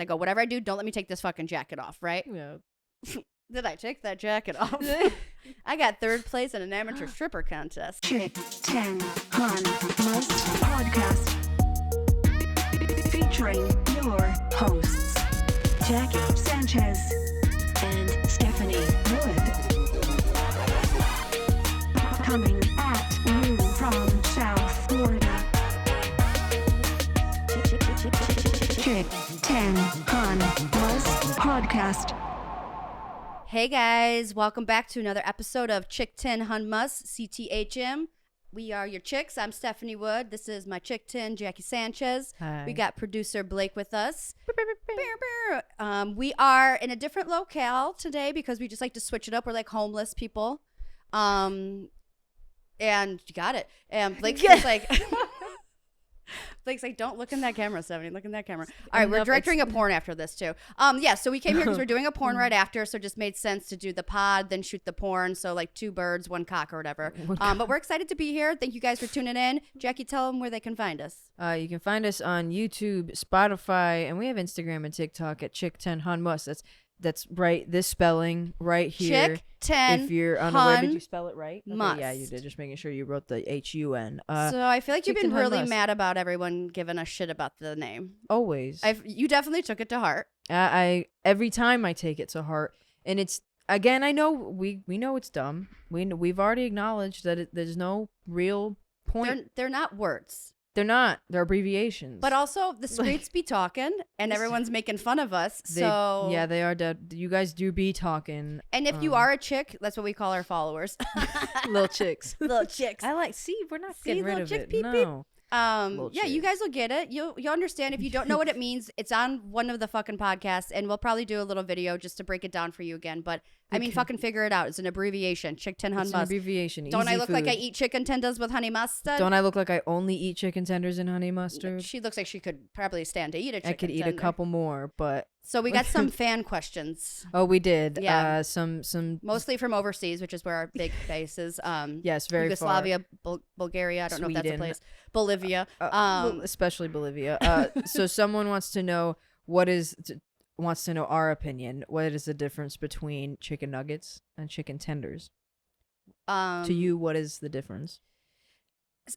I go, whatever I do, don't let me take this fucking jacket off, right? Yeah. Did I take that jacket off? I got 3rd place in an amateur stripper contest. Chick 10 Hun Must Podcast. Featuring your hosts, Jackie Sanchez and Stephanie Wood. Coming at you from South Florida. Chick 10 Hun Must Podcast. Hey guys, welcome back to another episode of Chick 10 Hun Must CTHM. We are your chicks. I'm Stephanie Wood. This is my Chick 10, Jackie Sanchez. Hi. We got producer Blake with us. We are in a different locale today because we just like to switch it up. We're like homeless people. And you got it. And Blake's just like... Blake's like, don't look in that camera, Stephanie. Look in that camera. All right, we're directing a porn after this, too. Yeah, so we came here because we're doing a porn right after, so it just made sense to do the pod, then shoot the porn. So, like, 2 birds, 1 cock or whatever. But we're excited to be here. Thank you guys for tuning in. Jackie, tell them where they can find us. You can find us on YouTube, Spotify, and we have Instagram and TikTok at Chick 10 Hun Must. That's right. This spelling right here. Chick 10 If you're unaware, did you spell it right? Okay, Must. yeah, you did. Just making sure you wrote the H-U-N. So I feel like you've Chick been 10 Hun really Must. mad about everyone giving us shit about the name. Always. You definitely took it to heart. I every time I take it to heart, and it's again. I know we know it's dumb. We've already acknowledged that there's no real point. They're not words. They're not. They're abbreviations. But also, the streets be talking, and everyone's making fun of us. So yeah, they are dead. You guys do be talking. And if you are a chick, that's what we call our followers. Little chicks. Little chicks. I like. See, we're not See, getting rid little of chick, it. peep, No. Yeah, chick. you guys will get it. You'll understand. If you don't know what it means, it's on one of the fucking podcasts, and we'll probably do a little video just to break it down for you again. But I mean, fucking figure it out. It's an abbreviation. Chick 10 Hun It's an Must. abbreviation. Don't Easy I look like I food. eat chicken tenders with honey mustard? Don't I look like I only eat chicken tenders and honey mustard? She looks like she could probably stand to eat a chicken I could eat tender. a couple more, but So we got some fan questions. oh, we did. Yeah. Some Mostly from overseas, which is where our big base is. yes, very Yugoslavia, Bulgaria. I don't know if that's a Sweden. place. Bolivia. well, especially Bolivia. So someone wants to know our opinion. What is the difference between chicken nuggets and chicken tenders? To you, what is the difference?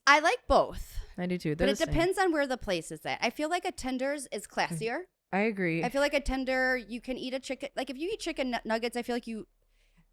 I like both, I do too. but it depends on where the place is at. I feel like a tenders is classier. I agree. I feel like a tender, you can eat a chicken. Like if you eat chicken nuggets, I feel like you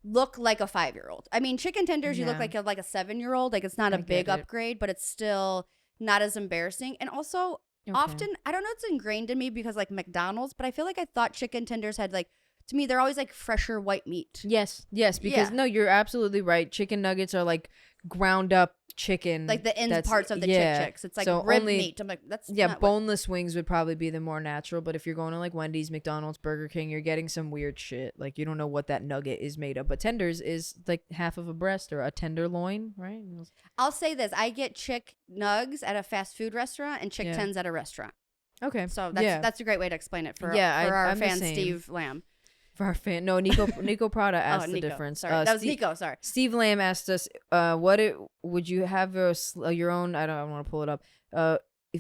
look like a 5-year-old. I mean, chicken tenders, you look Yeah. like a 7-year-old. Like it's not a I big get it. upgrade, but it's still not as embarrassing. And also, often, I don't know, it's ingrained in me because like McDonald's, but I feel like I thought chicken tenders had like, to me, they're always like fresher white meat. Yes, because Yeah. no, you're absolutely right. Chicken nuggets are like ground up chicken, Like the end that's- parts of the yeah. chicks. It's like So rib only- meat. I'm like, that's Yeah, not what- boneless wings would probably be the more natural, but if you're going to like Wendy's, McDonald's, Burger King, you're getting some weird shit. Like you don't know what that nugget is made of. But tenders is like half of a breast or a tenderloin, right? I'll say this: I get chick nugs at a fast food restaurant and chick Yeah. tens at a restaurant. Okay. So yeah. that's a great way to explain it for Yeah, our I'm the fan same. Steve Lamb. For our fan, no, Nico Prada asked the Nico. difference. Sorry, that was Steve, Nico. Sorry. Steve Lamb asked us, would you have your own? I don't want to pull it up.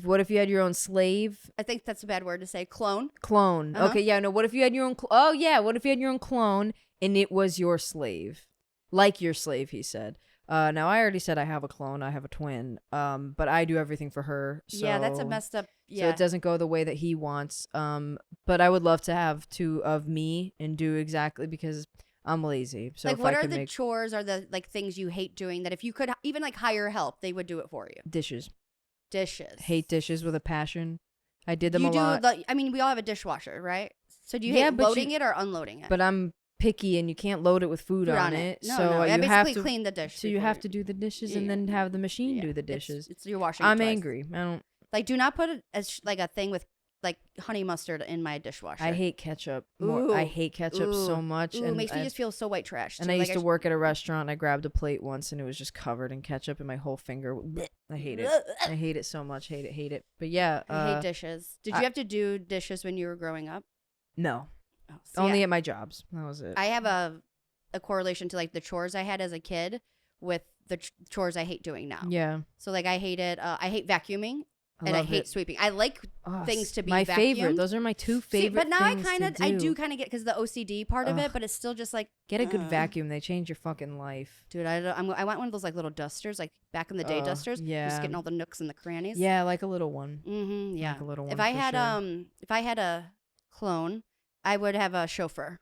What if you had your own slave I think that's a bad word to say. Clone. clone? Uh-huh. Okay, yeah, no. What if you had your own? Oh yeah, what if you had your own clone and it was your slave, like your slave? He said. Now I already said I have a clone. I have a twin. But I do everything for her. So, Yeah, that's a messed up. So Yeah. it doesn't go the way that he wants. But I would love to have 2 of me and do exactly because I'm lazy. So like, if what I are could the make chores or the like things you hate doing that if you could even like hire help, they would do it for you? dishes, Dishes. hate dishes with a passion. I did them You a do. lot, I mean, we all have a dishwasher, right? So do you Yeah, hate but loading it or unloading it? but I'm picky and you can't load it with food on it. No, so no. I you basically have to clean the dish. So you before have to do the dishes and then have the machine do the dishes. It's you're washing. I'm twice. angry. I don't. Like, do not put it as like a thing with like honey mustard in my dishwasher. I hate ketchup. Ooh. I hate ketchup so much. Ooh, and it makes me I- just feel so white trash. And too. I Like, used to work at a restaurant. And I grabbed a plate once, and it was just covered in ketchup, and my whole finger. Bleh, I hate it. I hate it so much. Hate it. But yeah, I hate dishes. Did you have to do dishes when you were growing up? no, Oh, only at my jobs. That was it. I have a correlation to like the chores I had as a kid with the chores I hate doing now. yeah, So like I hate vacuuming. and I hate sweeping. I like things to be my vacuumed. favorite. Those are my two favorite. But now I things do kind of get because the OCD part of it, but it's still just like get a good vacuum. They change your fucking life, dude. I want one of those like little dusters, like back in the day dusters. Yeah, just getting all the nooks and the crannies. Yeah, like a little one. Mm-hmm. Yeah, like a little one. If I had a clone, I would have a chauffeur.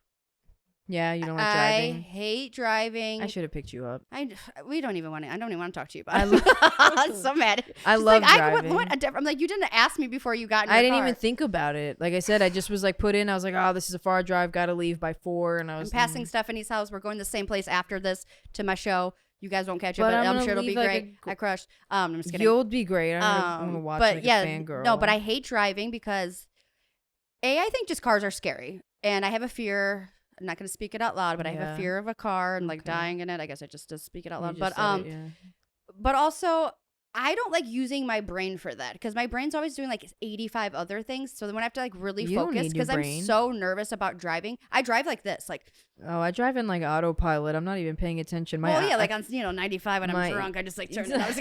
Yeah, you don't like driving. I hate driving. I should have picked you up. We don't even want to. I don't even want to talk to you about it. I'm so mad. I She's love like, driving. I'm like, you didn't ask me before you got in your I didn't car. even think about it. Like I said, I just was like put in. I was like, oh, this is a far drive. Got to leave by 4. And I'm passing Stephanie's house. We're going to the same place after this to my show. You guys won't catch it, But but I'm I'm sure it'll be gonna leave, great. I crushed. I'm just kidding. You'll be great. I'm gonna watch but like yeah, a fangirl. no, but I hate driving because I think just cars are scary, and I have a fear. I'm not going to speak it out loud, but I have a fear of a car and like dying in it. I guess I just speak it out loud. But also I don't like using my brain for that because my brain's always doing like 85 other things. So then when I have to like really focus because I'm so nervous about driving, I drive like this, like. Oh, I drive in like autopilot. I'm not even paying attention. Like on 95 when I'm drunk, I just like turn it. I was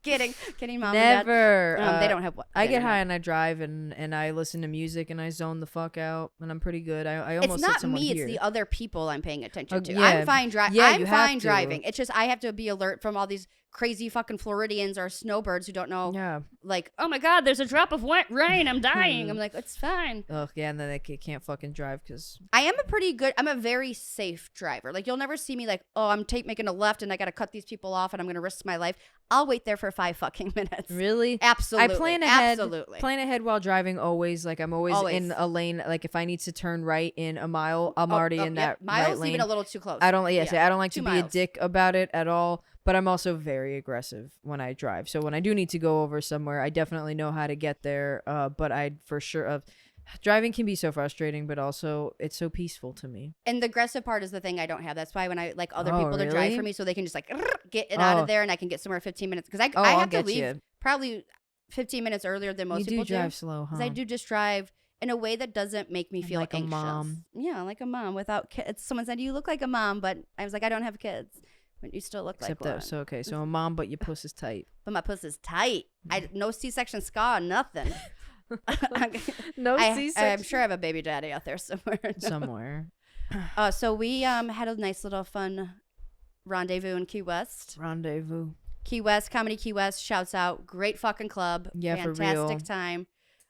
kidding, mom. Never. And dad. They don't have what. I get high and I drive and I listen to music and I zone the fuck out and I'm pretty good. I almost. It's not me. Here. It's the other people I'm paying attention to. Yeah. I'm fine driving. Yeah, I'm fine driving. It's just I have to be alert from all these crazy fucking Floridians or snowbirds who don't know. Yeah. Like, oh my God, there's a drop of wet rain. I'm dying. I'm like, it's fine. Oh yeah, and then they can't fucking drive because I'm a very safe driver. Like you'll never see me like, oh, I'm making a left and I got to cut these people off and I'm going to risk my life. I'll wait there for 5 fucking minutes. Really? Absolutely. I plan ahead. Absolutely. Plan ahead while driving always. Like I'm always in a lane. Like if I need to turn right in a mile, I'm already in that miles right lane. Even a little too close. I don't like to be miles. a dick about it at all. But I'm also very aggressive when I drive. So when I do need to go over somewhere, I definitely know how to get there. But I'd for sure driving can be so frustrating, but also it's so peaceful to me. And the aggressive part is the thing I don't have. That's why when I like other people to drive for me so they can just like get it out of there and I can get somewhere 15 minutes. Because I have to leave probably 15 minutes earlier than most people do. You do drive slow, huh? Because I do just drive in a way that doesn't make me feel like anxious. A mom. Yeah, like a mom without kids. Someone said, you look like a mom, but I was like, I don't have kids. But you still look like one. So a mom, but your puss is tight. But my puss is tight. No C-section scar, nothing. No C-section. I'm sure I have a baby daddy out there somewhere. So we had a nice little fun rendezvous in Key West. Key West, Comedy Key West, shouts out. Great fucking club. Yeah, fantastic for real. Time.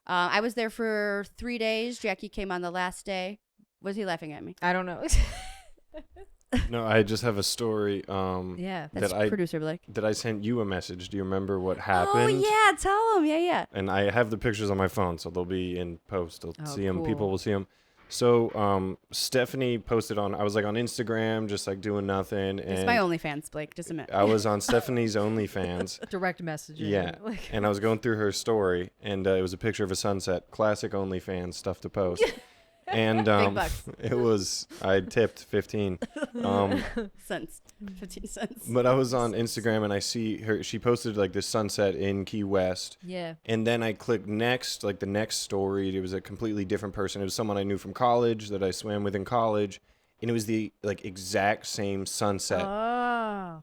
I was there for 3 days. Jackie came on the last day. Was he laughing at me? I don't know. No, I just have a story. Yeah, that's producer Blake. That I sent you a message. Do you remember what happened? Oh yeah, tell him. Yeah. And I have the pictures on my phone, so they'll be in post. I'll see them. Cool. People will see them. So Stephanie posted on. I was like on Instagram, just like doing nothing. And it's my OnlyFans, Blake. Just a minute. I was on Stephanie's OnlyFans. Direct messaging. Yeah, and I was going through her story, and it was a picture of a sunset. Classic OnlyFans stuff to post. And it was I tipped 15 cents, 15 cents. But I was on Instagram and I see her. She posted like this sunset in Key West. Yeah. And then I clicked next, like the next story. It was a completely different person. It was someone I knew from college that I swam with in college, and it was the like exact same sunset.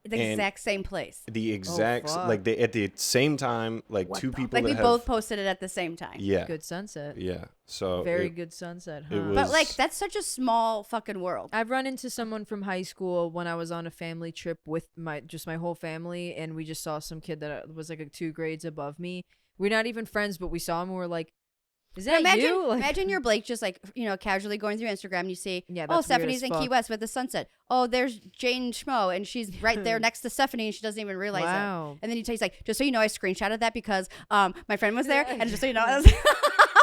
The exact same place. The exact like they at the same time, like two people. Like we both posted it at the same time. Yeah. Good sunset. Yeah. So very good sunset, huh? But like that's such a small fucking world. I've run into someone from high school when I was on a family trip with my whole family, and we just saw some kid that was like 2 grades above me. We're not even friends, but we saw him and we're like, is that you? Like, imagine you're Blake just like, casually going through Instagram and you see, that's Stephanie's in Key West with the sunset. Oh, there's Jane Schmo and she's right there next to Stephanie and she doesn't even realize it. And then you he's like, just so you know, I screenshotted that because my friend was there and just so you know, I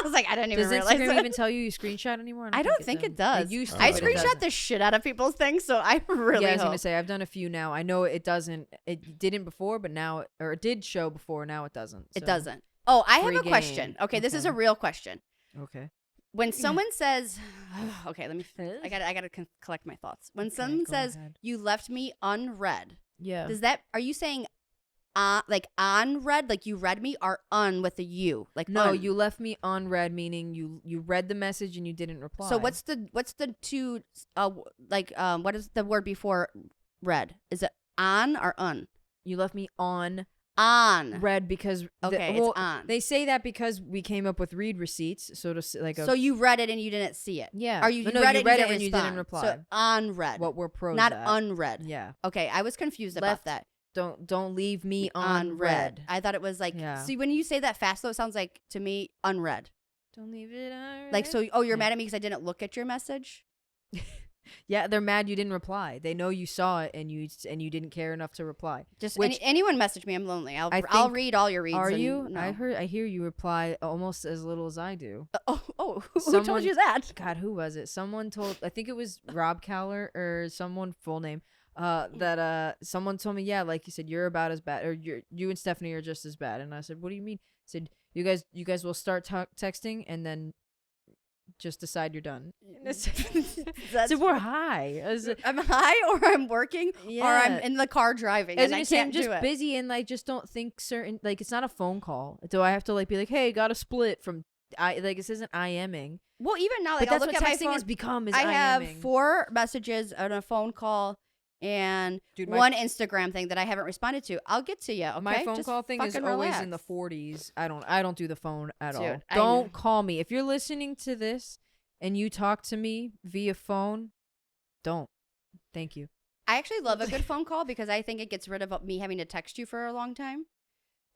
was like, I didn't even realize. Does Instagram even tell you screenshot anymore? I don't think it does. I screenshot the shit out of people's things, so I really I was going to say, I've done a few now. I know it doesn't, it didn't before, but now, or it did show before, now it doesn't. So. It doesn't. Oh, I have a question. Okay, this is a real question. Okay. When someone says, okay, I gotta collect my thoughts. When someone says, you left me unread. Yeah. Are you saying, like unread, like you read me, or with a U? Like no, you left me unread, meaning you read the message and you didn't reply. So what's the two, what is the word before read? Is it on or un? You left me on On. read because Okay, well, it's on. they say that because we came up with read receipts, so to like a So you read it and you didn't see it. yeah. Or you No, read you it read and it and you didn't respond. reply. So unread. what we're pros not at. unread. Yeah. Okay, I was confused Left about that. Don't leave me on Unread. red. I thought it was like, Yeah. see, when you say that fast though, it sounds like to me unread. Don't leave it on Like, so, oh, you're Yeah. mad at me because I didn't look at your message? Yeah, they're mad you didn't reply. They know you saw it and you didn't care enough to reply. Just Which- anyone message me, I'm lonely. I'll I I'll think- read all your reads. Are and you? No. I hear you reply almost as little as I do. Who told Someone- you that? God, who was it? Someone told. I think it was Rob Cowler or someone full name. That someone told me, yeah, like you said, you're about as bad, or you and Stephanie are just as bad. And I said, what do you mean? I said, you guys will start texting and then just decide you're done. I said, we're high. I said, I'm high, or I'm working, or I'm Yeah. in the car driving, I was and I gonna say, I'm can't just do it. busy and I just don't think certain, like, it's not a phone call. Do I have to like be like, hey, got a split from this isn't IMing. Well, even now, like But I'll that's look what at my texting phone. has become. Is I have IMing. 4 messages on a phone call and Dude, my- 1 Instagram thing that I haven't responded to. I'll get to you. Okay? My phone Just call thing is fucking always in the relax. 40s. I don't do the phone at all. Dude, I Don't know. call me. If you're listening to this and you talk to me via phone, don't. Thank you. I actually love a good phone call because I think it gets rid of me having to text you for a long time.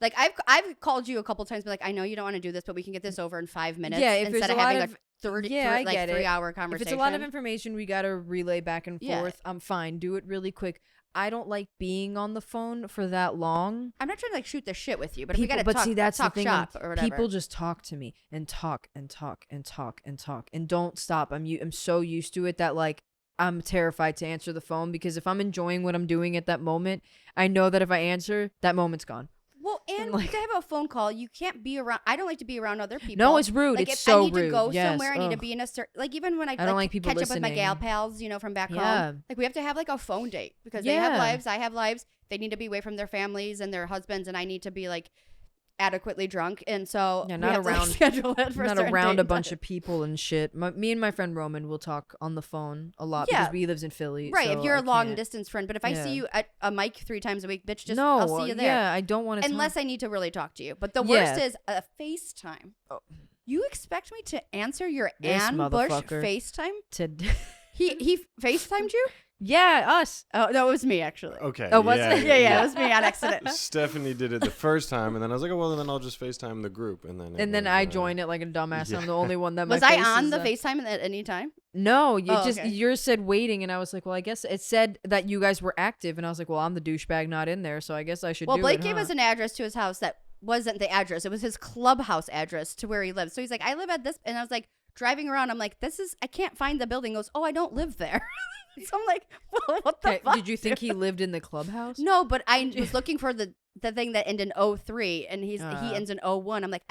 Like I've called you a couple times, but like I know you don't want to do this, but we can get this over in 5 minutes. Yeah, if there's instead a of lot having of- a 30, Yeah, I like get it. 3-hour If conversation. it's a lot of information we got to relay back and Yeah. forth, I'm fine. Do it really quick. I don't like being on the phone for that long. I'm not trying to like shoot the shit with you, but if we gotta but talk, see, that's talk the thing. shop or whatever. People just talk to me and talk and talk and talk and talk and don't stop. I'm so used to it that like I'm terrified to answer the phone because if I'm enjoying what I'm doing at that moment, I know that if I answer, that moment's gone. Well, and like- to have a phone call, you can't be around. I don't like to be around other people. No, it's rude. Like It's if so I need rude. to go Yes. somewhere, I need to Ugh. be in a certain. Like even when I don't like people catch up with my gal listening. pals, from back Yeah. home. Like we have to have like a phone date because they have Yeah. lives, I have lives. They need to be away from their families and their husbands, and I need to be like adequately drunk, and so Yeah, we not have to, like, around- schedule it for Not certain around a dates. bunch of people and shit. Me and my friend Roman will talk on the phone a lot Yeah. because he lives in Philly. Right, so if you're I a long can't- distance friend, but if I Yeah. see you at a mic 3 times a week, bitch, just no, I'll see you there. Yeah, I don't want to. Unless I need to really talk to you. But the worst Yeah. is a FaceTime. Oh. You expect me to answer your This ambush motherfucker. FaceTime? to. He FaceTimed you? Yeah, us. Oh, no, it was me actually. Okay. Oh, was yeah, it? Yeah, it was me on accident. Stephanie did it the first time, and then I was like, oh, well, then I'll just FaceTime the group. And then And then I join it like a dumbass. Yeah. I'm the only one that Was my I face on is the up. FaceTime at any time? No, you Oh, just okay. yours said waiting, and I was like, well, I guess it said that you guys were active, and I was like, well, I'm the douchebag not in there, so I guess I should. Well, do Blake it, gave huh? us an address to his house that wasn't the address. It was his clubhouse address to where he lives. So he's like, I live at this. And I was like, driving around, I'm like, I can't find the building. He goes, oh, I don't live there. So I'm like, well, what the Okay, fuck? did you think he lived in the clubhouse? No, but I was looking for the thing that ended in 03, and he ends in 01. I'm like,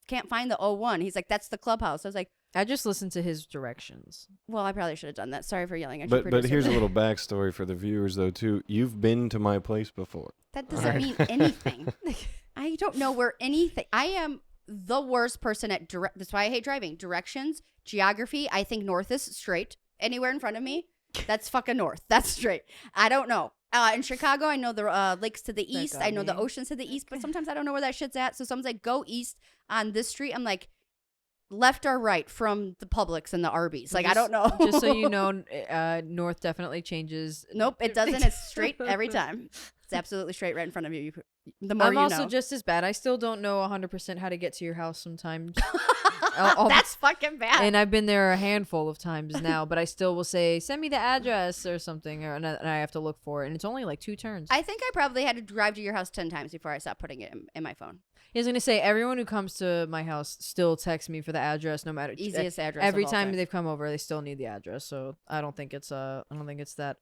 can't find the 01. He's like, that's the clubhouse. I was like, I just listened to his directions. well, I probably should have done that. Sorry for yelling at your But producer. here's a little backstory for the viewers, though, too. You've been to my place before. That doesn't Alright. mean anything. I don't know where anything. I am the worst person at That's why I hate driving. Directions, geography. I think north is straight. Anywhere in front of me, that's fucking north. That's straight. I don't know. In Chicago, I know the lakes to the That east. got I know the me. oceans to the east, but sometimes I don't know where that shit's at. So someone's like, go east on this street. I'm like, left or right from the Publix and the Arby's. Like, I don't know. Just so you know, north definitely changes. Nope, it doesn't. It's straight every time. It's absolutely straight right in front of you. The more I'm you also know. just as bad. I still don't know 100% how to get to your house sometimes. That's fucking bad. And I've been there a handful of times now, but I still will say, send me the address or something, and I have to look for it. And it's only like 2 turns. I think I probably had to drive to your house 10 times before I stopped putting it in my phone. I was going to say, everyone who comes to my house still texts me for the address, no matter. Easiest address. Every of all time they've come over, they still need the address. So I don't think it's that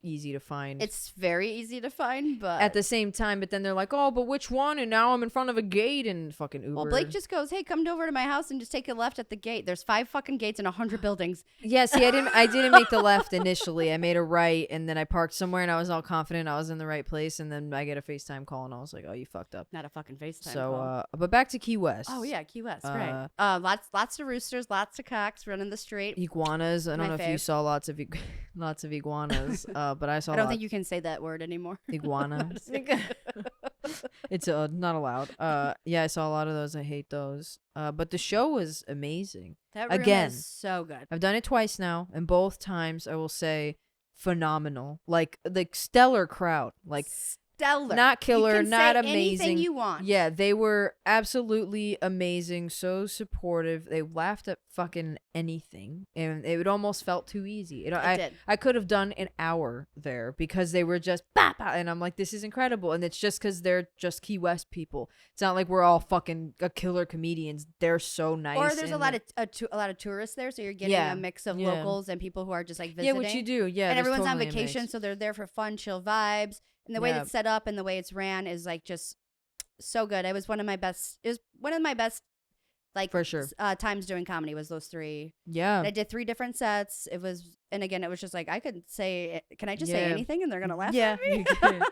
easy to find. It's very easy to find, but at the same time, but then they're like, oh, but which one? And now I'm in front of a gate and fucking Uber. well, Blake just goes, hey, come over to my house and just take a left at the gate. There's 5 fucking gates and 100 buildings. Yeah, see, I didn't make the left initially. I made a right, and then I parked somewhere, and I was all confident I was in the right place, and then I get a FaceTime call, and I was like, oh, you fucked up. Not a fucking FaceTime So, call. but back to Key West. Oh yeah, Key West, uh, right? Lots of roosters, lots of cocks running the street. Iguanas. I don't My know if you fave. saw lots of iguanas, but I saw I don't lots. think you can say that word anymore. Iguana. It's not allowed. Yeah, I saw a lot of those. I hate those. But the show was amazing. That room Again. is so good. I've done it twice now, and both times I will say phenomenal. Like stellar crowd. Like Stellar. not killer, you can not say amazing. Anything you want. Yeah, they were absolutely amazing, so supportive. They laughed at fucking anything, and it almost felt too easy. You know, It did. I could have done an hour there because they were just bah, bah, and I'm like, this is incredible, and it's just because they're just Key West people. It's not like we're all fucking killer comedians. They're so nice. Or there's a and lot of tourists there, so you're getting Yeah. a mix of Yeah. locals and people who are just like yeah, visiting. what you do, yeah, and there's everyone's totally on a vacation, mix. so they're there for fun, chill vibes. And the way Yeah. it's set up and the way it's ran is like just so good. It was one of my best. It was one of my best, like For sure. Times doing comedy was those three. Yeah, And I did 3 different sets. It was, and again, it was just like I could say, can I just say Yeah. anything and they're gonna laugh yeah, at me? you can.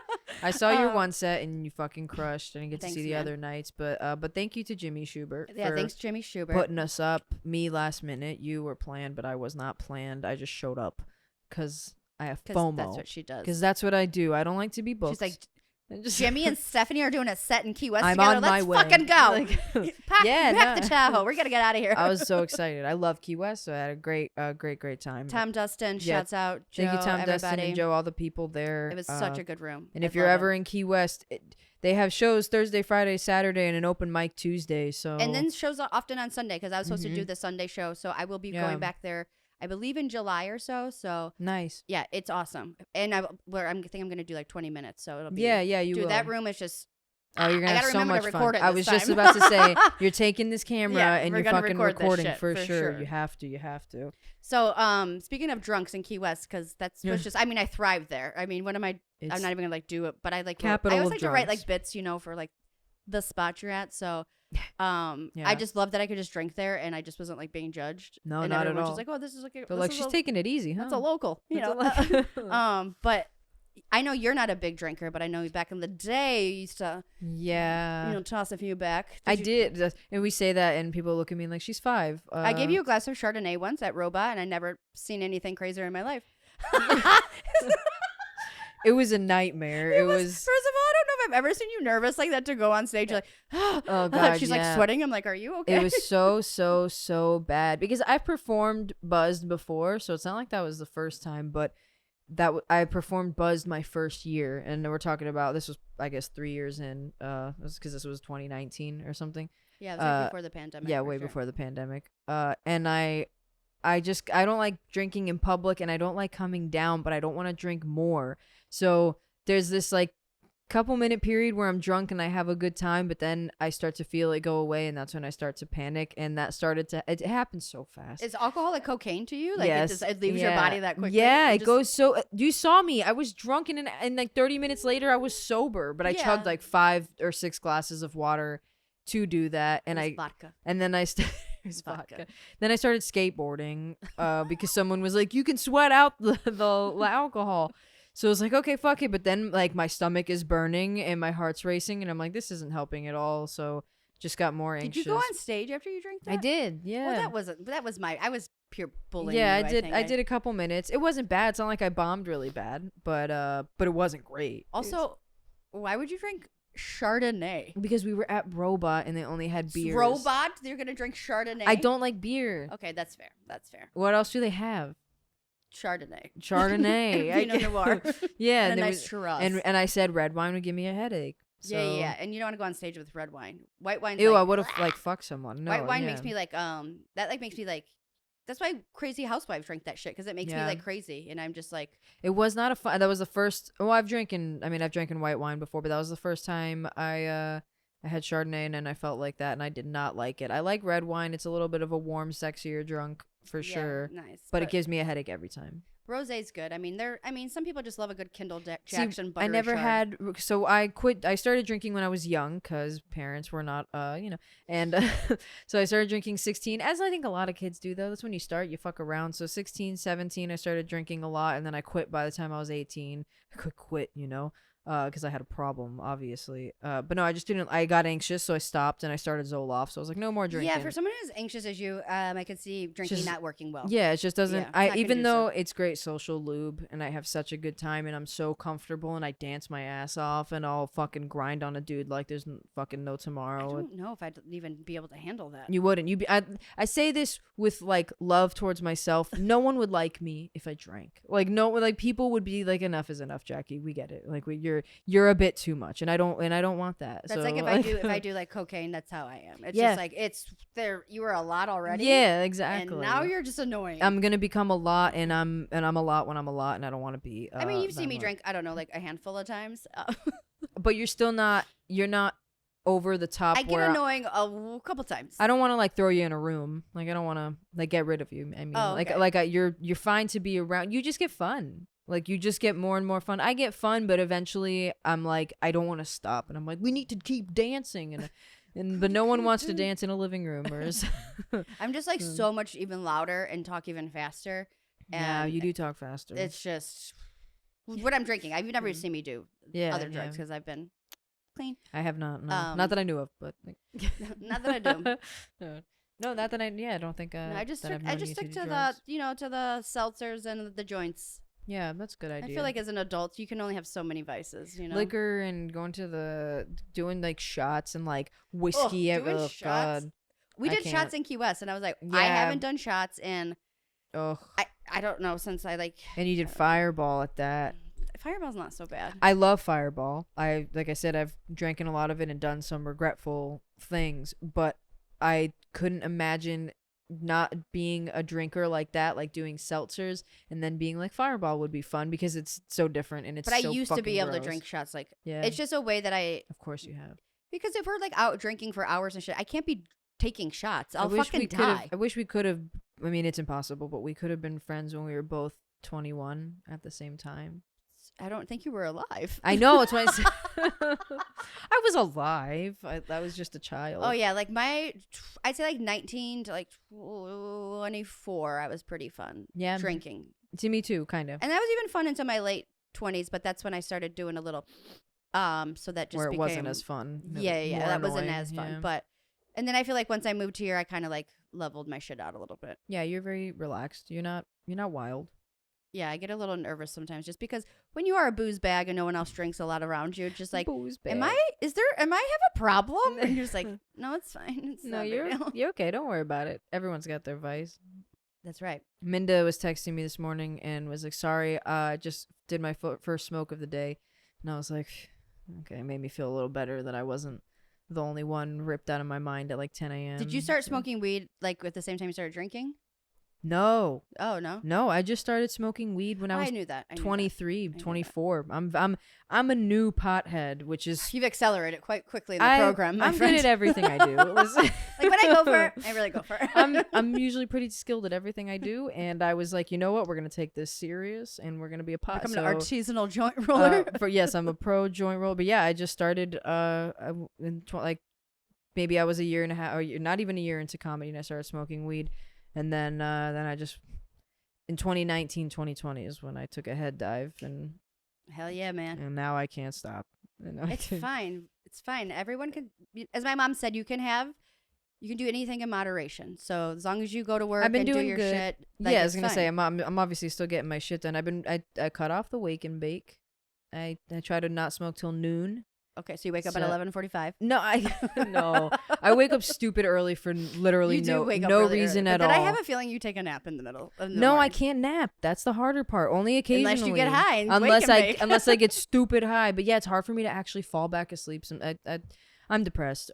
I saw your Um, one set and you fucking crushed. I didn't get to Thanks, see the man. other nights, but thank you to Jimmy Schubert Yeah, for thanks Jimmy Schubert. putting us up. Me last minute. You were planned, but I was not planned. I just showed up because I have 'Cause FOMO. that's what she does. Because that's what I do. I don't like to be booked. She's like, I just- Jimmy and Stephanie are doing a set in Key West I'm together. on Let's my way. fucking go. Like- pack, Yeah, pack no. the Tahoe. We're gonna get out of here. I was so excited. I love Key West, so I had a great time. Tom Dustin, Yeah. shouts out. Joe, Thank you, Tom everybody. Dustin and Joe, all the people there. It was such a good room. And I if you're love ever it. in Key West, they have shows Thursday, Friday, Saturday, and an open mic Tuesday. So And then shows are often on Sunday because I was supposed to do Mhm. the Sunday show, so I will be Yeah. going back there. I believe in July or so. So nice. yeah, it's awesome. And I think I'm gonna do like 20 minutes, so it'll be Yeah, you Dude, will. that room is just. Oh, you're gonna I have gotta so remember to much record fun. it I this was just time. about to say, you're taking this camera Yeah, and we're you're gonna fucking record this recording shit, for for sure. sure. You have to. So speaking of drunks in Key West, because that's Yeah. was just. I mean, I thrived there. I mean, what am I? It's I'm not even gonna like do it, but I like. capital I always of like to write drunks. like bits, for like the spot you're at. So, Yeah. I just love that I could just drink there and I just wasn't like being judged. No, and not at everyone's all. just like, oh, this is like. But this like is she's a- taking it easy, huh? That's a local, That's a lo- But I know you're not a big drinker, but I know back in the day you used to, yeah. toss a few back. I you- did, and we say that, and people look at me like she's 5. I gave you a glass of Chardonnay once at Robot, and I never seen anything crazier in my life. It was a nightmare. It was. First of all, I don't know if I've ever seen you nervous like that to go on stage. You're like, Oh god, she's yeah. like sweating. I'm like, are you okay? It was so bad because I've performed buzzed before, so it's not like that was the first time. But I performed buzzed my first year, and we're talking about this was I guess 3 years in. Because this was 2019 or something. Yeah, it was like before the pandemic. Yeah, for way sure. before the pandemic. And I don't like drinking in public, and I don't like coming down, but I don't want to drink more. So there's this like couple-minute period where I'm drunk and I have a good time, but then I start to feel it go away, and that's when I start to panic. And that started to it happens so fast. Is alcohol like cocaine to you? Like Yes, it leaves your yeah. body that quickly? Yeah, You it just- goes so. You saw me. I was drunk, and like 30 minutes later, I was sober. But I Yeah. chugged like 5 or 6 glasses of water to do that, and It was vodka. and then I started. Vodka. Then I started skateboarding because someone was like, "You can sweat out the alcohol." So I was like, "Okay, fuck it." But then like my stomach is burning and my heart's racing, and I'm like, "This isn't helping at all." So just got more anxious. Did you go on stage after you drank that? I did. Yeah. Well, that was I was pure bullying. Yeah, you, I did. think. I did a couple minutes. It wasn't bad. It's not like I bombed really bad, but it wasn't great. Also, why would you drink Chardonnay? Because we were at Robot and they only had beers. Robot? You're gonna drink Chardonnay? I don't like beer. Okay, that's fair. That's fair. What else do they have? Chardonnay. Chardonnay. Pinot Noir. Yeah, And a there nice was- Shiraz. and I said red wine would give me a headache. So. Yeah. And you don't want to go on stage with red wine. White wine. Ew, I would have like fucked someone. No, White wine yeah. makes me like that like makes me like. That's why Crazy Housewives drink that shit because it makes me Yeah. like crazy, and I'm just like. It was not a fun. That was the first. Oh, I've drinking white wine before, but that was the first time I had Chardonnay, and then I felt like that, and I did not like it. I like red wine. It's a little bit of a warm, sexier drunk for Yeah, sure, nice. but it gives me a headache every time. Rosé's good. I mean, some people just love a good Kindle See, Jackson butter. I never chard. had. So I quit. I started drinking when I was young because parents were not, and so I started drinking 16, as I think a lot of kids do though. That's when you start. You fuck around. So 16, 17, I started drinking a lot, and then I quit by the time I was 18. I could quit, because I had a problem, obviously. But no, I just didn't. I got anxious, so I stopped and I started Zoloft. So I was like, no more drinking. Yeah, for someone who's anxious as you, I could see drinking Just- not working well. Yeah, it just doesn't. Yeah, it's I not even conducive. though it's great social lube and I have such a good time and I'm so comfortable and I dance my ass off and I'll fucking grind on a dude like there's fucking no I tomorrow. don't know if I'd even be able to handle that. You wouldn't. You be. I say this with like love towards myself. No one would like me if I drank. Like no, like people would be like, enough is enough, Jackie. We get it. Like you're a bit too much, and I don't want that. That's so, like if I do like cocaine, that's how I am. It's Yeah. just like it's there. You were a lot already. Yeah, exactly. And now you're just annoying. I'm gonna become a lot, and I'm a lot when I'm a lot, and I don't want to be. I mean, you've that seen me much. drink. I don't know, like a handful of times. But you're still not. You're not over the top. I get where annoying a couple times. I don't want to like throw you in a room. Like I don't want to like get rid of you. I mean, okay. you're fine to be around. You just get fun. Like you just get more and more fun. I get fun, but eventually I'm like I don't want to stop, and I'm like we need to keep dancing, but no one wants to dance in a living room. Or I'm just like so much even louder and talk even faster. And yeah, you do talk faster. It's just what I'm drinking. You've never seen me do other drugs because I've been clean. I have not. No. Not that I knew of, but like, Not that I do. no, not that I. Yeah, I don't think. No, I just that I've stick, I known just you stick do to drugs. to the seltzers and the joints. Yeah, that's a good idea. I feel like as an adult, you can only have so many vices. You know, liquor and going to doing like shots and like whiskey. doing Oh, shots? God. we I did can't. shots in Key West, and I was like, I Yeah. haven't done shots in Ugh. I don't know since I like And you did Fireball at that. Fireball's not so bad. I love Fireball. Like I said, I've drinking a lot of it and done some regretful things, but I couldn't imagine not being a drinker like that, like doing seltzers and then being like Fireball would be fun because it's so different and it's But I so used to be fucking able to gross. drink shots. Like Yeah. it's just a way that Of course you have. because if we're like out drinking for hours and shit, I can't be taking shots. I'll I wish fucking we die. I wish we could have. I mean, it's impossible, but we could have been friends when we were both 21 at the same time. I don't think you were alive. I know. It's why I said I was alive. I was just a child. Oh yeah, like I'd say like 19 to like 24. I was pretty fun. Yeah. Drinking, To me too, kind of. and that was even fun until my late 20s. But that's when I started doing a little, so that just Where it became, wasn't as fun. Yeah, More that wasn't annoying, as fun. yeah. But and then I feel like once I moved here, I kind of like leveled my shit out a little bit. Yeah, you're very relaxed. You're not wild. Yeah, I get a little nervous sometimes just because when you are a booze bag and no one else drinks a lot around you, it's just like, Booze am bag. I have a problem? And you're just like, no, it's fine. It's No, not a big deal. you're okay. Don't worry about it. Everyone's got their vice. That's right. Minda was texting me this morning and was like, "Sorry, I just did my first smoke of the day," and I was like, "Okay," it made me feel a little better that I wasn't the only one ripped out of my mind at like 10 a.m. Did you start so- smoking weed like at the same time you started drinking? No, Oh no, no, I just started smoking weed when I was knew that. I knew that. 23, knew that. 24. I'm a new pothead, which is You've accelerated quite quickly in the program. My I'm friend. good at everything I do. Listen. Like when I go for it, I really go for it. I'm usually pretty skilled at everything I do, and I was like, you know what, we're gonna take this serious, and we're gonna be a pot. Become so, an artisanal joint roller. yes, I'm a pro joint roller, but yeah, I just started like maybe I was a year and a half, or not even a year into comedy, and I started smoking weed, and then I just in 2019, 2020 is when I took a head dive, and Hell yeah, man. now I can't stop. And I It's can- fine. It's fine. Everyone can, as my mom said, you can do anything in moderation. So as long as you go to work I've been and do doing your good. shit, like, Yeah, I was it's gonna say fine. I'm obviously still getting my shit done. I cut off the wake and bake. I try to not smoke till noon. Okay, so you wake up at So- 11:45. No, no. I wake up stupid early for literally You do wake up no really reason early. at But all. I have a feeling you take a nap in the middle of the No, I morning. can't nap. That's the harder part. Only occasionally. Unless you get high and wake Unless and I bake. unless I get stupid high. But yeah, it's hard for me to actually fall back asleep. I'm depressed.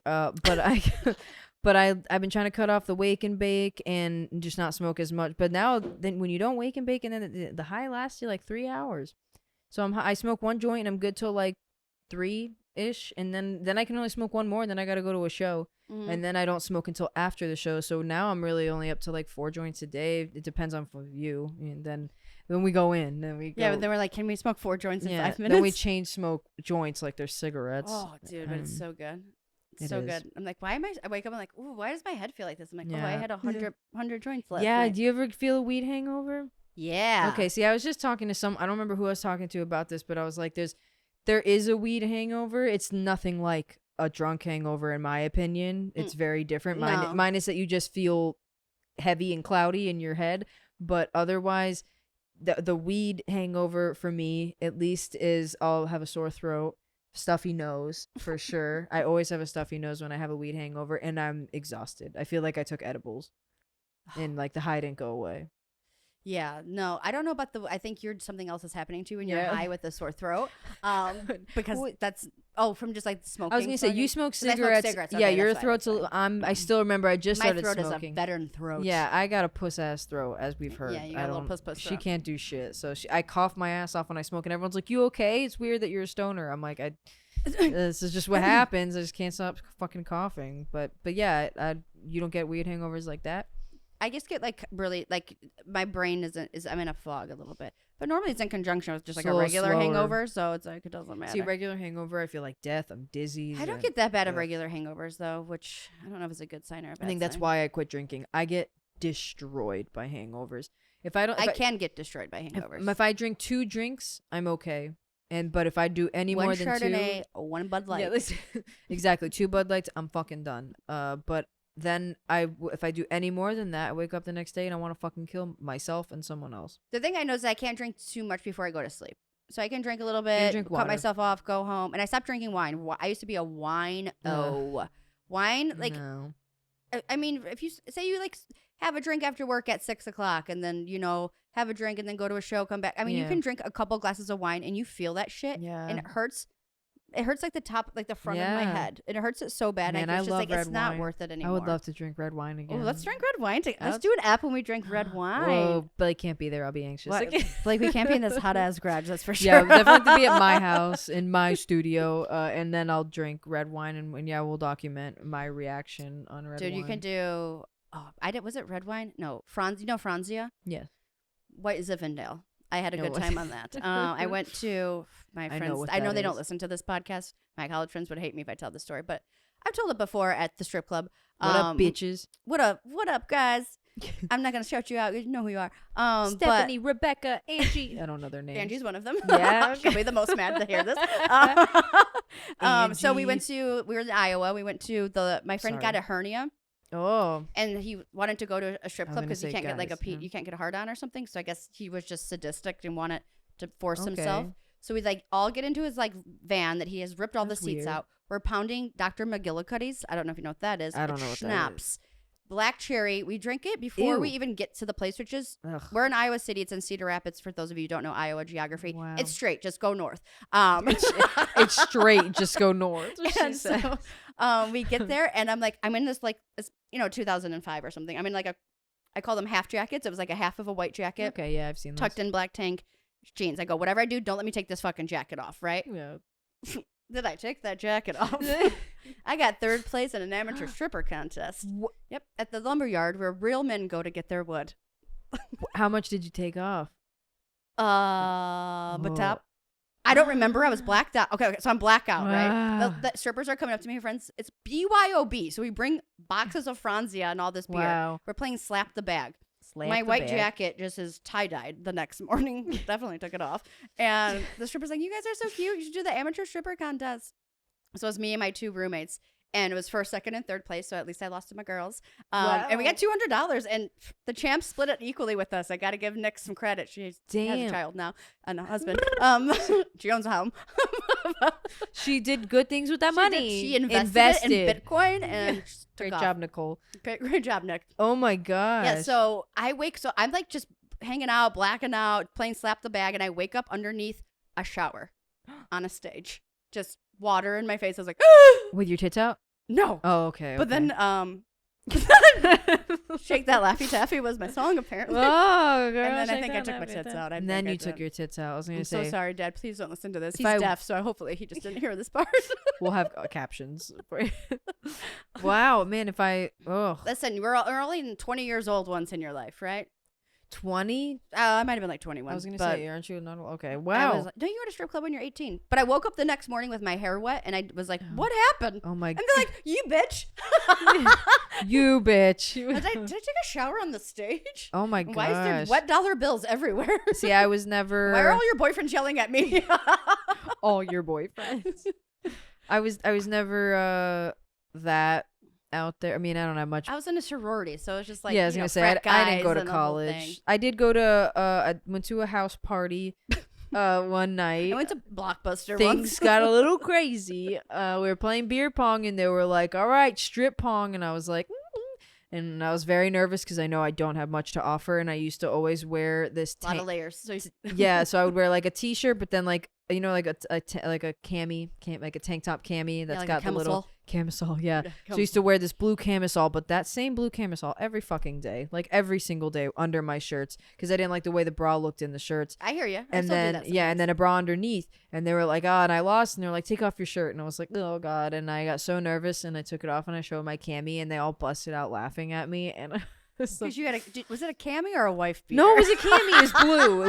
But I've been trying to cut off the wake and bake and just not smoke as much. But now then when you don't wake and bake and then the high lasts you like 3 hours. So I smoke one joint and I'm good till like 3-ish, and then I can only smoke one more, and then I gotta go to a show, Mhm. and then I don't smoke until after the show. So now I'm really only up to like 4 joints a day. It depends on you, and then when we go in, then we go. Yeah, but then we're like, can we smoke 4 joints in 5 minutes? Then we chain smoke joints like they're cigarettes. Oh, dude, but it's so good. It's it so is. good. I'm like, why am I wake up, I'm like, ooh, why does my head feel like this? I'm like, oh, I Yeah. had 100 joints left. Yeah, do you ever feel a weed hangover? Yeah. Okay, see, I was just talking to I don't remember who I was talking to about this, but I was like, there is a weed hangover. It's nothing like a drunk hangover, in my opinion. It's very different. No. Mine is that you just feel heavy and cloudy in your head, but otherwise, the weed hangover for me, at least, is I'll have a sore throat, stuffy nose for sure. I always have a stuffy nose when I have a weed hangover, and I'm exhausted. I feel like I took edibles, and like the high didn't go away. Yeah, no, I don't know about I think something else is happening to you when you're Yeah. high with a sore throat. Because Wait. that's from just like smoking. I was gonna say you smoke cigarettes. cigarettes. Yeah, Okay, your that's why, throat's. that's why. I still remember. I just My started throat smoking. is a veteran throat. Yeah, I got a puss ass throat, as we've heard. Yeah, you got I a little don't- puss She throat. can't do shit. So I cough my ass off when I smoke, and everyone's like, "You okay? It's weird that you're a stoner." I'm like, this is just what happens. I just can't stop fucking coughing. But yeah, you don't get weed hangovers like that. I just get like really like my brain I'm in a fog a little bit. But normally it's in conjunction with just like It's a a little regular slower. hangover, so it's like it doesn't matter. See, regular hangover, I feel like death. I'm dizzy. I don't and- get that bad of Ugh. regular hangovers though, which I don't know if it's a good sign or a bad I think that's sign. why I quit drinking. I get destroyed by hangovers. If I don't, if I can get destroyed by hangovers. If I drink 2 drinks, I'm okay. But if I do any one more than Chardonnay, 2, one Bud Light. yeah, listen, exactly 2 Bud Lights, I'm fucking done. But then if I do any more than that, I wake up the next day and I want to fucking kill myself and someone else. The thing I know is I can't drink too much before I go to sleep. So I can drink a little bit, drink cut water. myself off, go home, and I stopped drinking wine. I used to be a wine wine. Like No. I mean, if you say you like have a drink after work at 6:00 and then have a drink and then go to a show, come back. I mean, you Yeah. can drink a couple glasses of wine and you feel that shit, Yeah. and it hurts. It hurts like the top, like the front of my Yeah. head. And it hurts it so bad. Man, I I was just love like, it's red not wine. worth it I anymore. would love to drink red wine again. Oh, let's drink red wine. Let's Let's- do an app when we drink red wine. Whoa, Blake can't be there. I'll be anxious. What? Blake, we can't be in this hot ass garage. That's for sure. Yeah, definitely have to be at my house in my studio, and then I'll drink red wine, and yeah, we'll document my reaction on red wine. Dude, you can do. Oh, I did. Was it red wine? No, Franz. You know Franzia? Yeah. White Zinfandel. I had a No, good what- time on that. I went to my I know friends. what I know that they don't is. listen to this podcast. My college friends would hate me if I tell the story, but I've told it before at the strip club. What up, bitches? What up? What up, guys? I'm not gonna shout you out. You know who you are. Stephanie, Rebecca, Angie. I don't know their But names. Angie's one of them. Yeah, She'll be the most mad to hear this. So we were in Iowa. We went to my friend got Sorry. a hernia. Oh, And he wanted to go to a strip I was club gonna because you say can't get like guys, yeah. you can't get a hard on or something. So I guess he was just sadistic and wanted to force himself. Okay. So we like all get into his like van that he has ripped all That's the seats weird. out. We're pounding Dr. McGillicuddy's. I don't know if you know what that is. I don't It's know what that schnapps. Black cherry. We drink it before we Ew. even get to the place, which is ugh. we're in Iowa City. It's in Cedar Rapids. For those of you who don't know Iowa geography, Wow. it's straight. Just go north. It's straight. Just go north. she And said. so we get there, and I'm in this like it's 2005 or something. I'm in like I call them half jackets. It was like a half of a white jacket, Okay, yeah, I've seen those. tucked in black tank, jeans. I go, whatever I do, don't let me take this fucking jacket off, right? Yeah. Did I take that jacket off? I got third place in an amateur stripper contest. Yep, at the lumberyard where real men go to get their wood. How much did you take off? But Whoa. top. I don't remember. I was blacked out. Okay, so I'm blackout, right? Wow. The strippers are coming up to me, friends. It's BYOB. So we bring boxes of Franzia and all this beer. Wow. We're playing Slap the Bag. Slap My the white bag. jacket just is tie-dyed the next morning. Definitely took it off. And the stripper's like, you guys are so cute. You should do the amateur stripper contest. So it was me and my 2 roommates. And it was first, second, and third place. So at least I lost to my girls. And we got $200. And the champ split it equally with us. I got to give Nick some credit. She has a Damn. child now and a husband. She owns a home. She did good things with that money. She invested it in Bitcoin and just took Great off. job, Nicole. Great job, Nick. Oh my gosh. Yeah, so I'm like just hanging out, blacking out, playing Slap the Bag, and I wake up underneath a shower on a stage. Just water in my face. I was like, with your tits out? no. Oh, okay. But then Shake That Laffy Taffy was my song, apparently. Oh, girl. And then I shake think I that took my laffy tits taffy. out. And then you took your tits out. I was gonna I'm say so sorry, Dad. Please don't listen to this. If He's I- deaf, so hopefully he just didn't hear this part. we'll have captions. For you. Wow, man. If I Listen, we're only 20 years old once in your life, right? 20, I might have been like 21. I was gonna but say, aren't you not? Okay, I wow. was like, don't you go to strip club when you're 18? But I woke up the next morning with my hair wet, and I was like, what happened? Oh my And they're like, you bitch. you bitch. did I take a shower on the stage? Oh my gosh. Why is there wet dollar bills everywhere? See, I was never. Why are all your boyfriends yelling at me? all your boyfriends. I was never that out there. I mean, I don't have much. I was in a sorority, so it was just like, Yeah, I was gonna say I didn't go to college. I did go to I went to a house party one night. I went to Blockbuster Things once. got a little crazy. We were playing beer pong and they were like, all right, strip pong. And I was like, and I was very nervous because I know I don't have much to offer. And I used to always wear this a lot of layers. So yeah, so I would wear like a t-shirt, but then like, you know, like like a like a tank top cami that's like got the little camisole. Yeah. So I used to wear this blue camisole, but that same blue camisole every fucking day, like every single day under my shirts, because I didn't like the way the bra looked in the shirts. I hear you. And then and then a bra underneath, and they were like, oh, and I lost, and they're like, take off your shirt, and I was like, oh god, and I got so nervous, and I took it off, and I showed my cami, and they all busted out laughing at me, and. Because you had was it a cami or a wife beater? No, it was a cami. It was blue.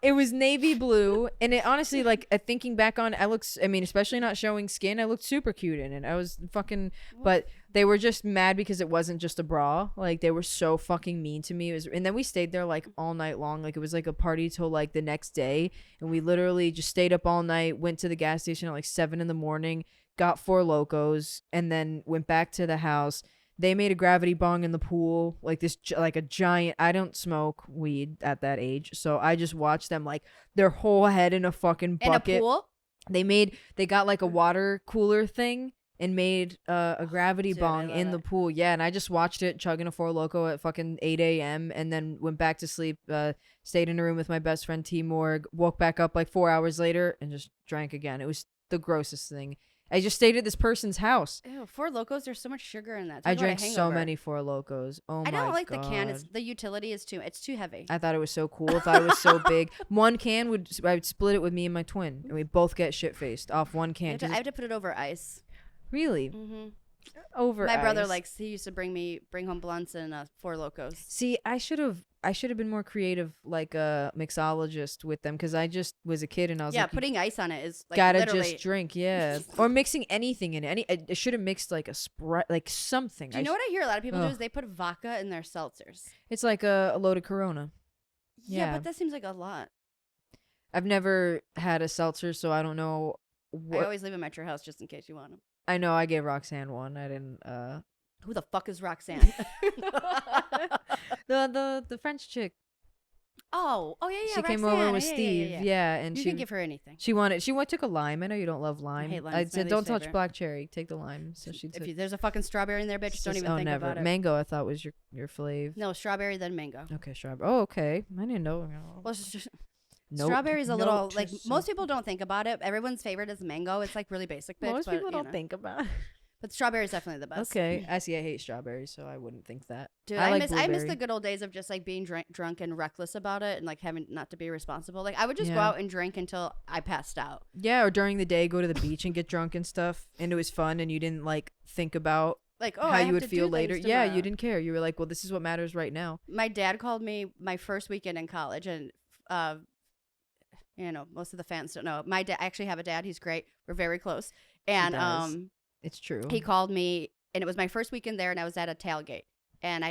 It was navy blue, and it honestly, like, thinking back on, I mean, especially not showing skin, I looked super cute in it. I was fucking, but they were just mad because it wasn't just a bra. Like, they were so fucking mean to me. And then we stayed there like all night long. Like, it was like a party till like the next day, and we literally just stayed up all night. Went to the gas station at like 7 a.m, got 4 Locos, and then went back to the house. They made a gravity bong in the pool, like this, like a giant. I don't smoke weed at that age, so I just watched them, like, their whole head in a fucking bucket. In a pool? They got like a water cooler thing and made a gravity bong in the pool. Yeah, and I just watched it, chugging a 4 Loco at fucking 8 a.m. and then went back to sleep. Stayed in a room with my best friend T Morg. Woke back up like 4 hours later and just drank again. It was the grossest thing. I just stayed at this person's house. Ew, 4 Locos, there's so much sugar in that. I drank so many 4 Locos. Oh my god. I don't like the can. The utility is it's too heavy. I thought it was so cool. I thought it was so big. One can I would split it with me and my twin, and we both get shit faced off one can. I have to put it over ice. Really? Mm-hmm. Over my ice. brother he used to bring home blunts and 4 Locos. See, I should have been more creative, like a mixologist with them, because I just was a kid and I was like, putting ice on it is like gotta literally... just drink, yeah, or mixing anything in it. I should have mixed like a Sprite, like something. Do you know what I hear a lot of people do is they put vodka in their seltzers. It's like a loaded Corona. Yeah, but that seems like a lot. I've never had a seltzer, so I don't know. I always leave them at your house just in case you want them. I know I gave Roxanne one. I didn't. Who the fuck is Roxanne? the French chick. Oh yeah. She came over with Steve. Yeah, and you can give her anything. She took a lime. I know you don't love lime. I hate lime. I said don't touch black cherry. Take the lime. So she took. If there's a fucking strawberry in there, bitch, don't even think never. about it. Mango, I thought was your fave. No, strawberry then mango. Okay, strawberry. Oh, okay. I didn't know. Well, strawberry's a little like most people don't think about it. Everyone's favorite is mango. It's like really basic, bitch. Most people don't think about it. But strawberry is definitely the best. Okay, I hate strawberries, so I wouldn't think that. Dude, I miss the good old days of just like being drunk and reckless about it, and like having not to be responsible. Like I would just go out and drink until I passed out. Yeah, or during the day, go to the beach and get drunk and stuff, and it was fun, and you didn't like think about like how you would feel later. Yeah, you didn't care. You were like, well, this is what matters right now. My dad called me my first weekend in college, and most of the fans don't know. My dad, I actually have a dad. He's great. We're very close, and it's true. He called me, and it was my first weekend there, and I was at a tailgate. And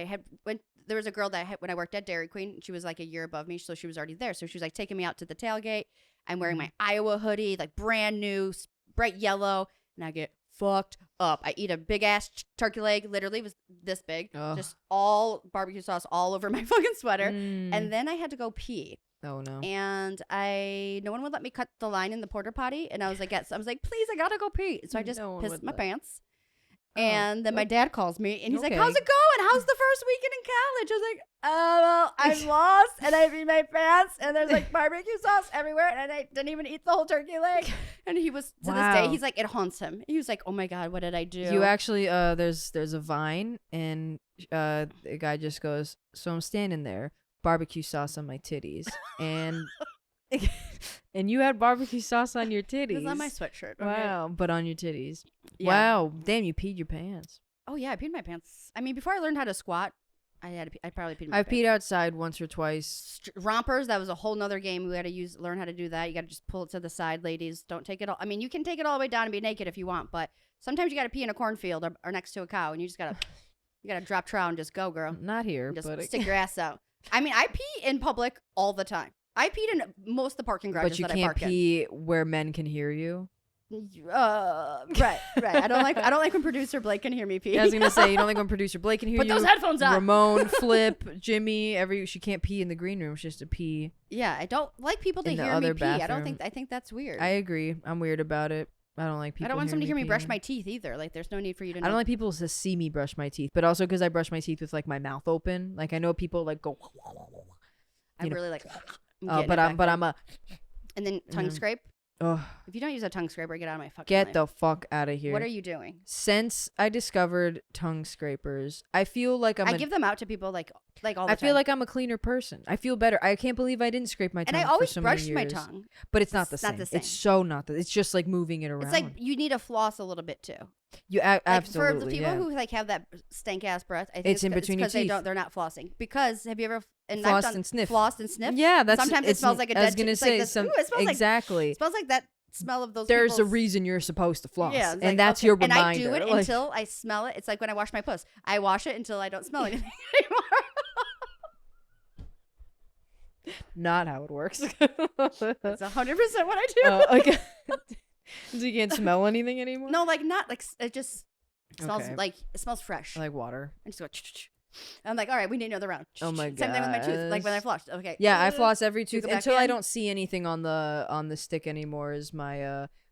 there was a girl that when I worked at Dairy Queen, she was like a year above me, so she was already there. So she was like taking me out to the tailgate. I'm wearing my Iowa hoodie, like brand new, bright yellow, and I get fucked up. I eat a big ass turkey leg, literally was this big, just all barbecue sauce all over my fucking sweater. And then I had to go pee. Oh no! And no one would let me cut the line in the porta potty, and I was like, please, I gotta go pee. So I just pissed my pants. And then my dad calls me, and he's like, how's it going? How's the first weekend in college? I was like, well, I'm lost, and I peed my pants, and there's like barbecue sauce everywhere, and I didn't even eat the whole turkey leg. And he was, to this day, he's like, it haunts him. He was like, oh my God, what did I do? You actually, there's a Vine, and the guy just goes, so I'm standing there, barbecue sauce on my titties, and and you had barbecue sauce on your titties. It was on my sweatshirt. Okay. Wow, but on your titties. Yeah. Wow, damn, you peed your pants. Oh yeah, I peed my pants. I mean, before I learned how to squat, I probably peed my pants. I've peed outside once or twice. Rompers, that was a whole nother game. We had to learn how to do that. You got to just pull it to the side, ladies. Don't take it all. I mean, you can take it all the way down and be naked if you want, but sometimes you got to pee in a cornfield or next to a cow, and you just gotta drop trout and just go, girl. Not here, just but stick your ass out. I mean, I pee in public all the time. I peed in most of the parking garages But you that I can't park pee where men can hear you. in. Right. I don't like when producer Blake can hear me pee. I was gonna say you don't like when producer Blake can hear Put you. those headphones on. Ramon, Flip, Jimmy, she can't pee in the green room. She has to pee. Yeah, I don't like people to In the hear me other pee. bathroom. I think that's weird. I agree. I'm weird about it. I don't like people. I don't want someone to hear me brush peeing. my teeth either. Like, there's no need for you to know. I don't like people to see me brush my teeth, but also because I brush my teeth with like my mouth open. Like I know people like go. I you know. really like. But I'm a. And then tongue scrape. Oh, If you don't use a tongue scraper, get out of my fucking get life. the fuck out of here. What are you doing? Since I discovered tongue scrapers, I feel like I give them out to people like all the time. I feel like I'm a cleaner person. I feel better. I can't believe I didn't scrape my tongue. and I for always so brush many my years. tongue. But it's not the It's same. not the same. It's so not. It's just like moving it around. It's like you need to floss a little bit too. You Like absolutely. for the people yeah. who like have that stank ass breath, I think It's in between your because they teeth. they're not flossing. Because have you ever I've Flossed done and sniffed. flossed and sniffed? Yeah, that's Sometimes it it's- smells like a I was dead gonna it's like say this- some ooh, it smells exactly. It smells like that smell of those. There's a people's- reason you're supposed to floss, Yeah, it's and like, that's okay. your And reminder. I do it like, until I smell it. It's like when I wash my puss. I wash it until I don't smell anything anymore. not how it works. That's 100% what I do. Okay. So you can't smell anything anymore. No, like not like it just smells Okay. like it smells fresh. Like water. I just go. I'm like, all right, we need another round. Oh my Same thing with my tooth. Like when I gosh. flossed. Okay. Yeah, I floss every tooth go back until I in. don't see anything on the stick anymore. Is my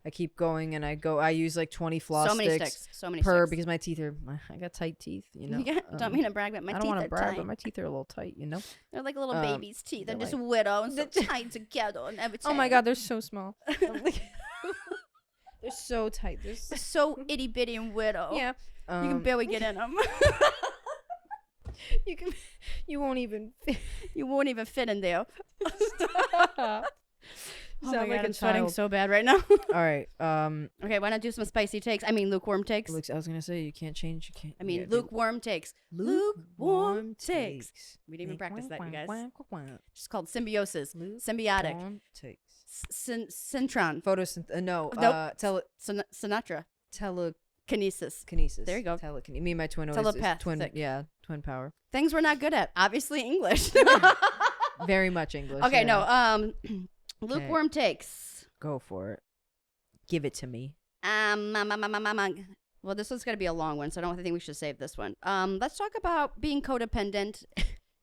I keep going and I use like 20 floss So many sticks sticks. So many per sticks. because my teeth are I got tight teeth, you know. Don't mean to brag, but my I don't teeth want are to brag, tight. but my teeth are a little tight, you know. They're like little um, baby's teeth. They're they're just like- widow and so tight together and everything. Oh my god, they're so small. They're so tight. They're so, They're so itty bitty and widow. yeah. You can barely get in them. you can you won't even You won't even fit in there. Stop. Oh Sound my like God, a I'm sweating child. so bad right now. All right. Okay, why not do some spicy takes? I mean, lukewarm takes. I was gonna say you can't change. You can't. I mean, you gotta do lukewarm takes. lukewarm takes. We didn't even practice that, you guys. Lukewarm It's called symbiosis. Symbiotic. takes. Syntron. Photosynth. No. Nope. Sinatra. Telekinesis. Kinesis. There you go. Me and my twin always is Telepathic. twin. Yeah, twin power. Things we're not good at. Obviously, English. Very much English. Okay, yeah. no. Lukewarm takes. Go for it. Give it to me. Well, this one's going to be a long one, so I don't think we should save this one. Let's talk about being codependent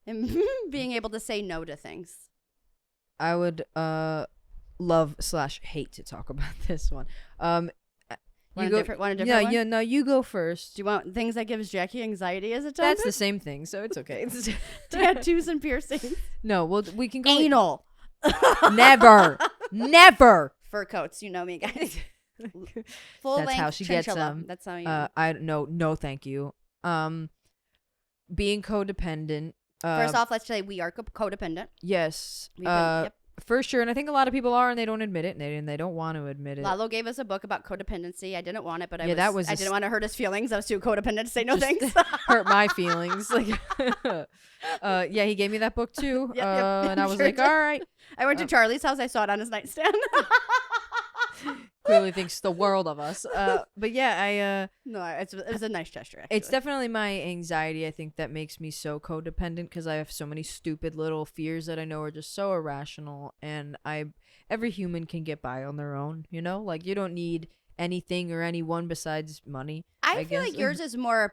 and being able to say no to things. I would love/hate to talk about this one. Want a different one? Yeah, no, you go first. Do you want things that gives Jackie anxiety as a That's topic? the same thing, so it's okay. Tattoos and piercings. No, well, we can go. Anal. Never. Fur coats. You know me, guys. Full That's length how she gets chinchilla. them. That's how you. No, thank you. Being codependent. First off, let's say we are codependent. Yes. We've been, yep. For sure, and I think a lot of people are, and they don't admit it, and they don't want to admit it. Lalo gave us a book about codependency. I didn't want it, but I didn't want to hurt his feelings. I was too codependent to say no thanks. Hurt my feelings. Like, yeah, he gave me that book too, Yep, and I was sure like, did. all right. I went to Charlie's house. I saw it on his nightstand. Clearly thinks the world of us. But yeah, No, it was a nice gesture. Actually. it's definitely my anxiety, I think, that makes me so codependent because I have so many stupid little fears that I know are just so irrational, and every human can get by on their own, you know? Like, you don't need anything or anyone besides money. I feel guess. like yours is more a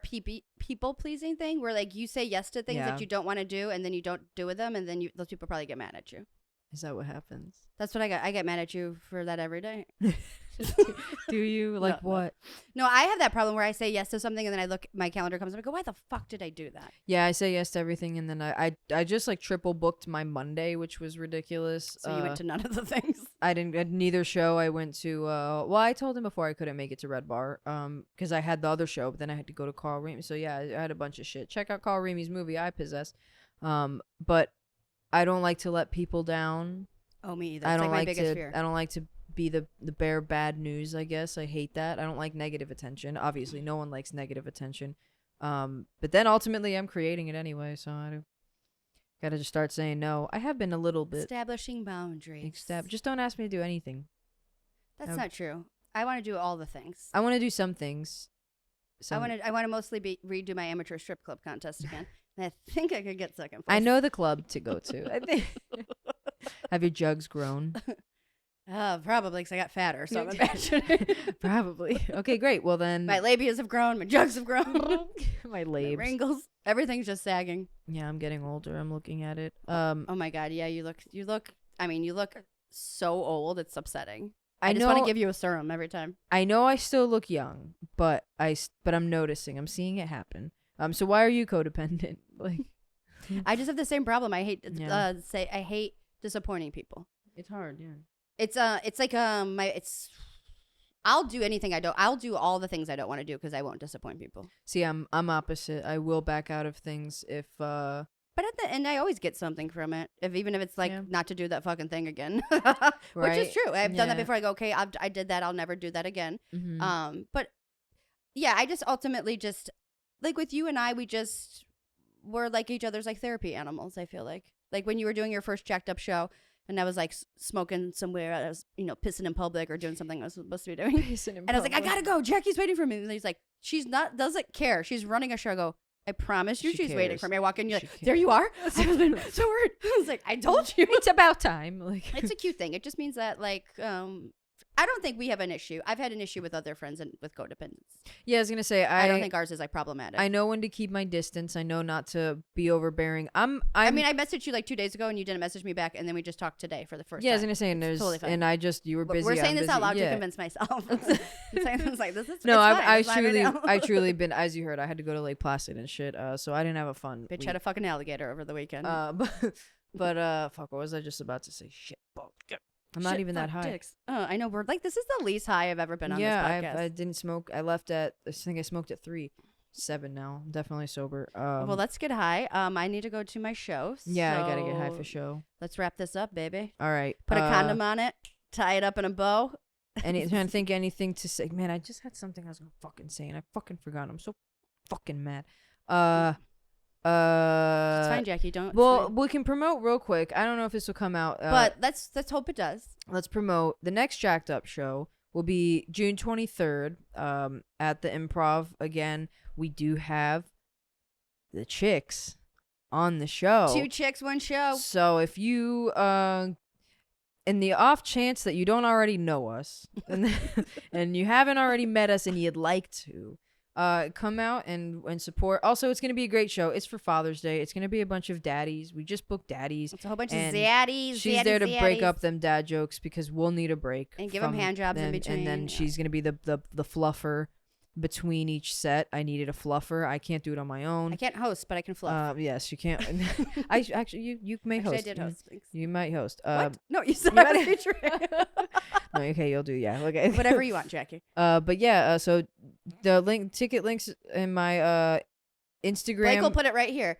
people pleasing thing, where like you say yes to things Yeah. that you don't want to do, and then you don't do with them, and then those people probably get mad at you. Is that what happens? That's what I got. I get mad at you for that every day. Do you? Like, No. what? No, I have that problem where I say yes to something, and then I look, my calendar comes up, and I go, why the fuck did I do that? Yeah, I say yes to everything, and then I just like triple booked my Monday, which was ridiculous. So you went to none of the things. I didn't at neither show. I went to well, I told him before I couldn't make it to Red Bar because I had the other show, but then I had to go to Carl Reamy. So yeah, I had a bunch of shit. Check out Carl Reamy's movie I Possess. But I don't like to let people down. Oh, me either. I It's don't like my like biggest to fear. I don't like to be the bearer bad news, I guess. I hate that. I don't like negative attention. Obviously, no one likes negative attention. But then ultimately I'm creating it anyway, so I gotta just start saying no. I have been a little bit Establishing boundaries. just don't ask me to do anything. That's not true. I want to do all the things. I want to do some things. I want to mostly redo my amateur strip club contest again. And I think I could get second place. I know the club to go to. I think Have your jugs grown? Probably because I got fatter, so I'm imagining. Probably. Okay, great. Well then, My labias have grown. My jugs have grown. my my labes. wrinkles. Everything's just sagging. Yeah, I'm getting older. I'm looking at it. Oh my God. Yeah, you look. I mean, you look so old. It's upsetting. I I just know. want to give you a serum every time. I know I still look young, but I'm noticing. I'm seeing it happen. So why are you codependent? Like, I just have the same problem. I hate Yeah. I hate disappointing people. it's hard. Yeah. It's like I'll do anything I'll do all the things I don't want to do because I won't disappoint people. See, I'm opposite. I will back out of things if But at the end, I always get something from it. Even if it's like Yeah. not to do that fucking thing again, which Right. is true. I've done that Yeah. before. I go, okay, I did that. I'll never do that again. mhm. But yeah, I just ultimately just like with you and I, we're like each other's like therapy animals. I feel like when you were doing your first jacked up show, and I was like smoking somewhere. I was pissing in public or doing something I was supposed to be doing. And I was like, I gotta go. Jackie's waiting for me. And he's like, doesn't care. She's running a show. I go, I promise you, She she's waiting cares. for me. I walk in, you're She like, there you are. I was so worried. I was like, I told you. It's about time. Like, It's a cute thing. It just means that I don't think we have an issue. I've had an issue with other friends and with codependence. yeah, I was gonna say I don't think ours is like problematic. I know when to keep my distance. I know not to be overbearing. I mean, I messaged you like 2 days ago and you didn't message me back, and then we just talked today for the first yeah, I was time. gonna say, and It's there's totally fine. and you were busy. We're saying I'm this busy. out loud yeah. to convince myself. I'm saying this like this is No, it's I fine right now. truly been, as you heard, I had to go to Lake Placid and shit. So I didn't have a fun. Bitch week. had a fucking alligator over the weekend. Fuck, what was I just about to say? Shit, I'm not Shit, even that fuck high. dicks. I know we're like this is the least high I've ever been on Yeah, this podcast. I didn't smoke. I left at, I think I smoked at 7 now. I'm definitely sober. Well, let's get high. I need to go to my show. yeah, I gotta get high so for show. Let's wrap this up, baby. All right, Put a condom on it. Tie it up in a bow. Trying to think anything to say. Man, I just had something I was gonna fucking say and I fucking forgot. I'm so fucking mad. It's fine, Jackie. Don't. Well, we can promote real quick. I don't know if this will come out. but let's hope it does. Let's promote the next Jacked Up show. Will be June 23rd. At the Improv again. We do have the chicks on the show. 2 chicks, 1 show. So if you in the off chance that you don't already know us and you haven't already met us and you'd like to come out and support. Also, it's going to be a great show. It's for Father's Day. It's going to be a bunch of daddies. We just booked daddies. It's a whole bunch of and zaddies. She's there to break up them dad jokes because we'll need a break And give 'em from hand jobs in them, between, and then yeah. she's going to be the fluffer between each set. I needed a fluffer. I can't do it on my own. I can't host, but I can fluff. Yes, you can't. I actually you may Actually, host. I did host. Thanks. You might host. What? No, you said you I was might- featuring. No, okay, you'll do. Yeah, okay. Whatever you want, Jackie. But yeah. So the ticket links in my Instagram. Blake will put it right here.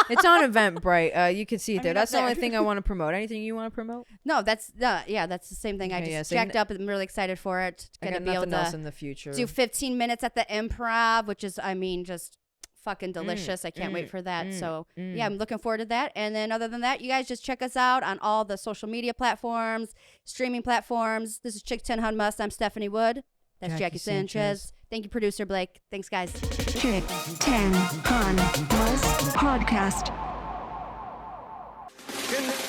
It's on Eventbrite. You can see it I there. mean, That's the up only there. thing I want to promote. Anything you want to promote? No, that's the same thing. I Okay, just yeah, so jacked up. I'm really excited for it. I Gonna got be able nothing else to in the future. do 15 minutes at the Improv, which is, I mean, just fucking delicious. I can't wait for that. So yeah, I'm looking forward to that. And then other than that, you guys just check us out on all the social media platforms, streaming platforms. This is Chick 10 Hun Must. I'm Stephanie Wood. That's Jackie Jackie Sanchez. Sanchez. Thank you, producer Blake. Thanks, guys. Chick 10 Hun Must Podcast. Good night.